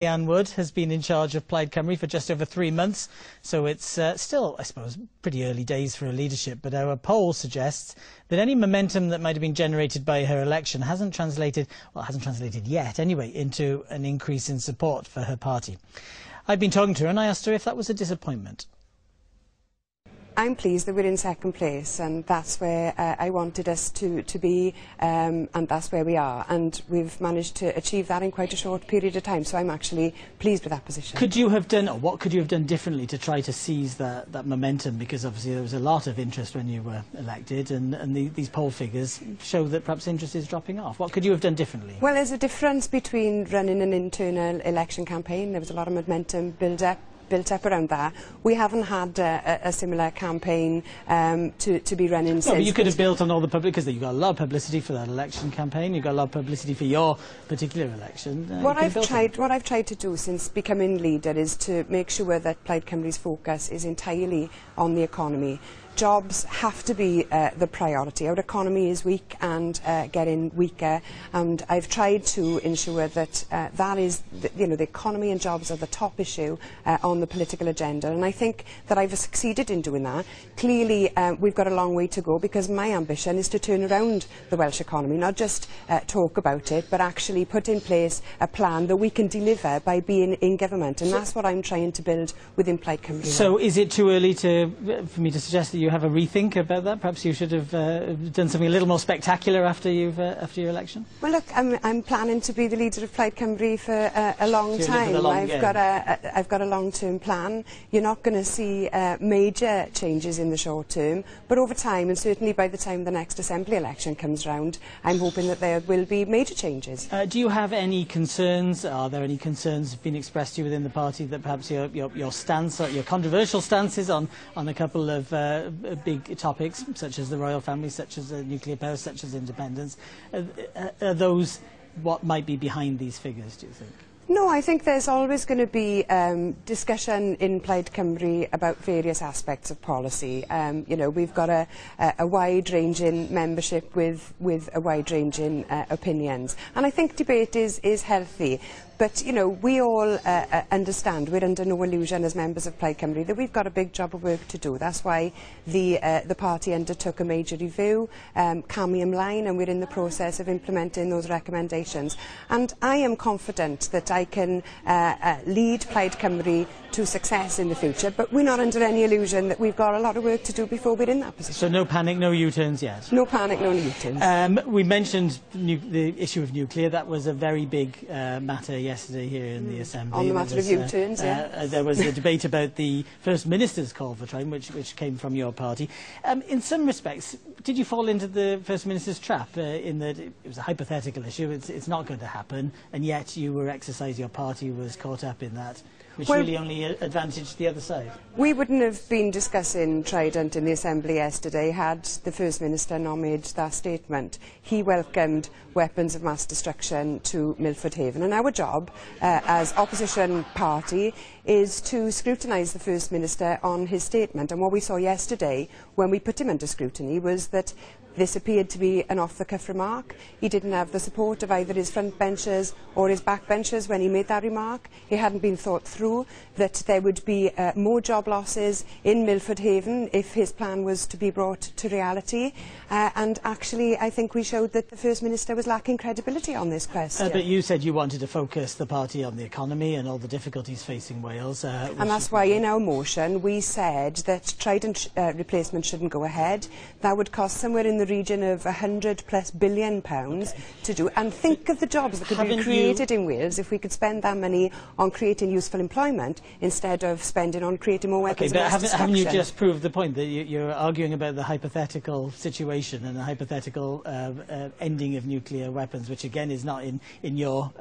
Anne Wood has been in charge of Plaid Cymru for just over 3 months, so it's still, I suppose, pretty early days for her leadership. But our poll suggests that any momentum that might have been generated by her election hasn't translated yet anyway, into an increase in support for her party. I've been talking to her and I asked her if that was a disappointment. I'm pleased that we're in second place, and that's where I wanted us to be, and that's where we are. And we've managed to achieve that in quite a short period of time, so I'm actually pleased with that position. Could you have done, or what could you have done differently to try to seize that momentum? Because obviously there was a lot of interest when you were elected, and these poll figures show that perhaps interest is dropping off. What could you have done differently? Well, there's a difference between running an internal election campaign. There was a lot of momentum built up around that. We haven't had a similar campaign to be running since. But you could have built on all the public, because you got a lot of publicity for that election campaign. You got a lot of publicity for your particular election. What I've tried to do since becoming leader is to make sure that Plaid Cymru's focus is entirely on the economy. Jobs have to be the priority. Our economy is weak and getting weaker, and I've tried to ensure that that is, the economy and jobs are the top issue on the political agenda, and I think that I've succeeded in doing that. Clearly, we've got a long way to go, because my ambition is to turn around the Welsh economy, not just talk about it, but actually put in place a plan that we can deliver by being in government, and that's what I'm trying to build within Plaid Cymru. So is it too early for me to suggest that you have a rethink about that? Perhaps you should have done something a little more spectacular after your election? Well, look, I'm planning to be the leader of Plaid Cymru for a long time. I've got a long-term plan. You're not going to see major changes in the short term, but over time, and certainly by the time the next Assembly election comes round, I'm hoping that there will be major changes. Do you have any concerns? Are there any concerns being expressed to you within the party that perhaps your stance, or your controversial stances on a couple of big topics, such as the royal family, such as nuclear power, such as independence, are those what might be behind these figures, do you think? No, I think there's always going to be discussion in Plaid Cymru about various aspects of policy. We've got a wide-ranging membership with a wide-ranging opinions, and I think debate is healthy. But, we all understand, we're under no illusion as members of Plaid Cymru, that we've got a big job of work to do. That's why the party undertook a major review, coming ymlaen, and we're in the process of implementing those recommendations. And I am confident that I can lead Plaid Cymru to success in the future, but we're not under any illusion that we've got a lot of work to do before we're in that position. So no panic, no U-turns yet? No panic, no U-turns. We mentioned the issue of nuclear. That was a very big matter yesterday here in the Assembly. On the matter of U-turns, yeah. There was a debate about the First Minister's call for time, which came from your party. In some respects, did you fall into the First Minister's trap, in that it was a hypothetical issue, it's not going to happen, and yet you were exercised, your party was caught up in that, which really only advantaged the other side? We wouldn't have been discussing Trident in the Assembly yesterday had the First Minister not made that statement. He welcomed weapons of mass destruction to Milford Haven, and our job as opposition party is to scrutinise the First Minister on his statement. And what we saw yesterday when we put him under scrutiny was that this appeared to be an off-the-cuff remark. He didn't have the support of either his front benchers or his back benchers when he made that remark. It hadn't been thought through that there would be more job losses in Milford Haven if his plan was to be brought to reality. And actually, I think we showed that the First Minister was lacking credibility on this question. But you said you wanted to focus the party on the economy and all the difficulties facing Wales. And that's why in our motion we said that Trident replacement shouldn't go ahead. That would cost somewhere in the region of £100+ billion to do. And think of the jobs that could be created in Wales if we could spend that money on creating useful employment instead of spending on creating more weapons of mass destruction. Haven't you just proved the point that you're arguing about the hypothetical situation and the hypothetical ending of nuclear weapons, which again is not in your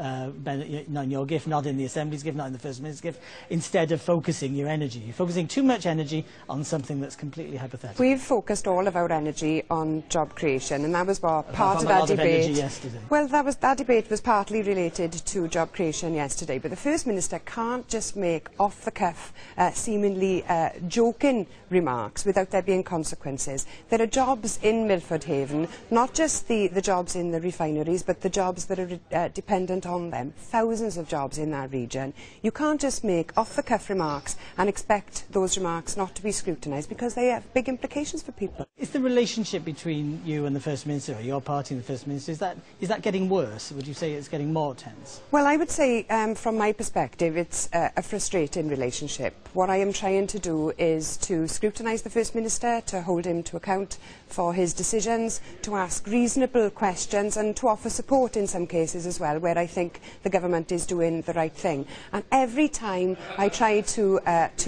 gift, not in the Assembly's gift, not in the First Minister's gift, instead of focusing your energy? You're focusing too much energy on something that's completely hypothetical. We've focused all of our energy on job creation, and that was what part of that that debate. Yesterday. Well, that debate was partly related to job creation yesterday, but the First Minister can't just make off-the-cuff, seemingly joking remarks without there being consequences. There are jobs in Milford Haven, not just the jobs in the refineries, but the jobs that are dependent on them. Thousands of jobs in that region. You can't just make off-the-cuff remarks and expect those remarks not to be scrutinised, because they have big implications for people. Is the relationship between you and the First Minister, or your party and the First Minister, is that getting worse? Would you say it's getting more tense? Well, I would say, from my perspective, it's a frustrating relationship. What I am trying to do is to scrutinise the First Minister, to hold him to account for his decisions, to ask reasonable questions and to offer support in some cases as well, where I think the government is doing the right thing. And every time I try to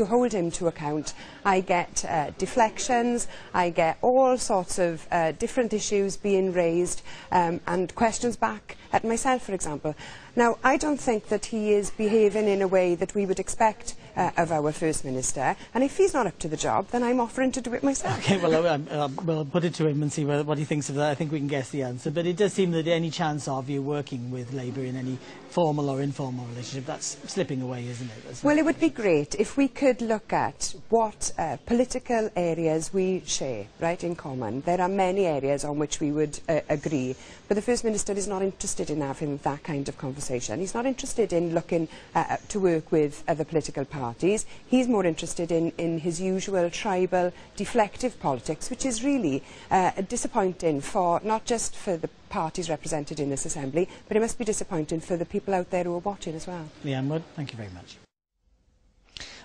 hold him to account, I get deflections, I get all sorts of different issues being raised and questions back at myself, for example. Now, I don't think that he is behaving in a way that we would expect of our First Minister, and if he's not up to the job, then I'm offering to do it myself. Okay, well, we'll put it to him and see what he thinks of that. I think we can guess the answer, but it does seem that any chance of you working with Labour in any formal or informal relationship, that's slipping away, isn't it? Well, it would be great if we could look at what political areas we share, right, in common. There are many areas on which we would agree, but the First Minister is not interested in having that kind of conversation. He's not interested in looking to work with other political parties. He's more interested in his usual tribal, deflective politics, which is really disappointing for not just for the parties represented in this Assembly, but it must be disappointing for the people out there who are watching as well. Leanne Wood, thank you very much.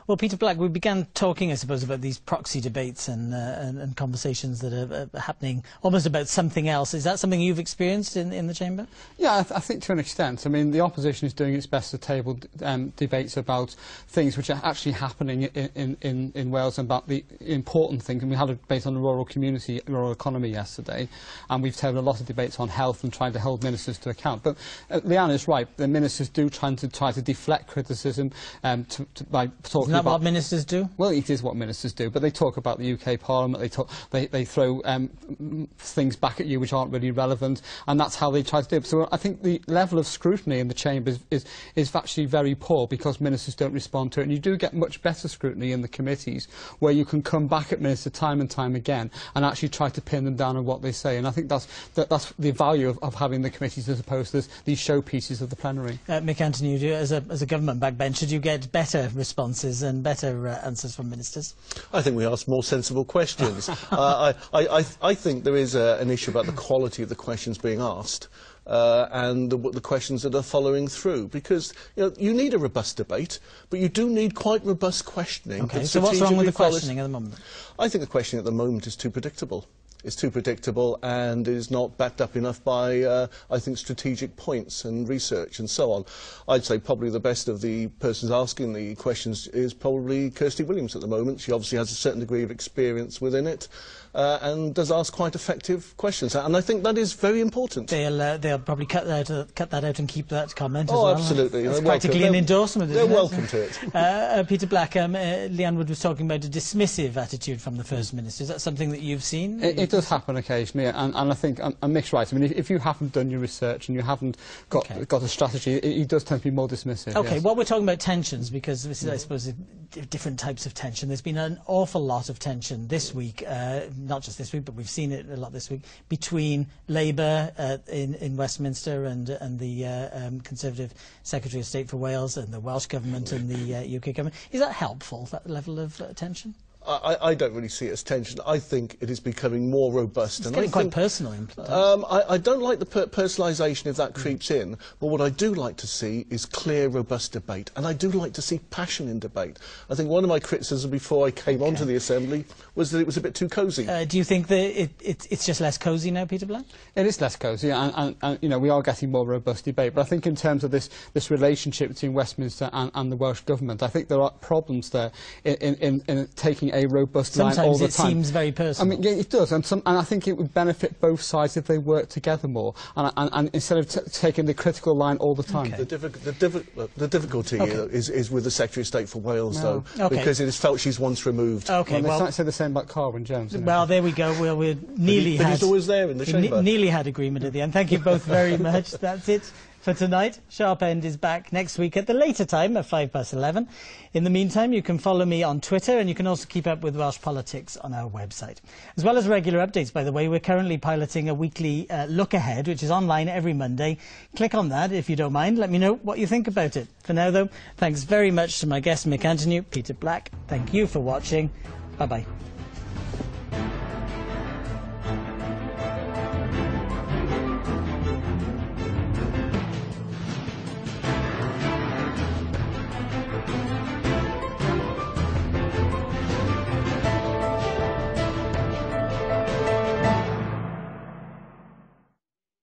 Well, Peter Black, we began talking, I suppose, about these proxy debates and conversations that are happening almost about something else. Is that something you've experienced in the Chamber? Yeah, I think to an extent. I mean, the opposition is doing its best to table debates about things which are actually happening in Wales and about the important things. And we had a debate on the rural economy yesterday, and we've tabled a lot of debates on health and trying to hold ministers to account. But Leanne is right. The ministers do try to deflect criticism by talking. Isn't that what ministers do? Well, it is what ministers do, but they talk about the UK Parliament, they throw things back at you which aren't really relevant, and that's how they try to do it. So I think the level of scrutiny in the Chamber is actually very poor, because ministers don't respond to it, and you do get much better scrutiny in the committees, where you can come back at ministers time and time again and actually try to pin them down on what they say, and I think that's the value of having the committees as opposed to these showpieces of the plenary. Mick, Antoniw, as a government backbencher, do you get better responses and better answers from ministers? I think we ask more sensible questions. I think there is an issue about the quality of the questions being asked and the questions that are following through, because you need a robust debate, but you do need quite robust questioning. Okay, so what's wrong with the questioning at the moment? I think the questioning at the moment is too predictable. It's too predictable and is not backed up enough by, I think, strategic points and research and so on. I'd say probably the best of the persons asking the questions is probably Kirsty Williams at the moment. She obviously has a certain degree of experience within it and does ask quite effective questions. And I think that is very important. They'll probably cut that out and keep that comment as well. Oh, absolutely. It's practically an endorsement. They're welcome to it. Peter Black, Leanne Wood was talking about a dismissive attitude from the First Minister. Is that something that you've seen? It does happen occasionally, and I think Mick's right. I mean, if you haven't done your research and you haven't got a strategy, he does tend to be more dismissive. Okay, yes. well, we're talking about tensions, because this is, I suppose, different types of tension. There's been an awful lot of tension this week, not just this week, but we've seen it a lot this week, between Labour in Westminster and the Conservative Secretary of State for Wales and the Welsh Government and the UK Government. Is that helpful, that level of tension? I don't really see it as tension. I think it is becoming more robust. It's getting quite personal. I don't like the personalisation if that creeps in, but what I do like to see is clear, robust debate, and I do like to see passion in debate. I think one of my criticisms before I came onto the Assembly was that it was a bit too cosy. Do you think that it's just less cosy now, Peter Black? It is less cosy, and we are getting more robust debate, but I think in terms of this relationship between Westminster and the Welsh Government, I think there are problems there in taking having a robust line all the time. Sometimes it seems very personal. I mean, yeah, it does, and I think it would benefit both sides if they worked together more, and instead of taking the critical line all the time. Okay. The difficulty is with the Secretary of State for Wales, though, Okay. because it is felt she's once removed. Okay, Well, they say the same about Carwyn Jones. well, there we go. Well, we nearly But had. he's always there in the chamber. Nearly had agreement at the end. Thank you both very much. That's it for tonight. Sharp End is back next week at the later time at 11:05. In the meantime, you can follow me on Twitter, and you can also keep up with Welsh politics on our website. As well as regular updates, by the way, we're currently piloting a weekly look ahead, which is online every Monday. Click on that if you don't mind. Let me know what you think about it. For now, though, thanks very much to my guests, Mick Antoniw, Peter Black. Thank you for watching. Bye-bye.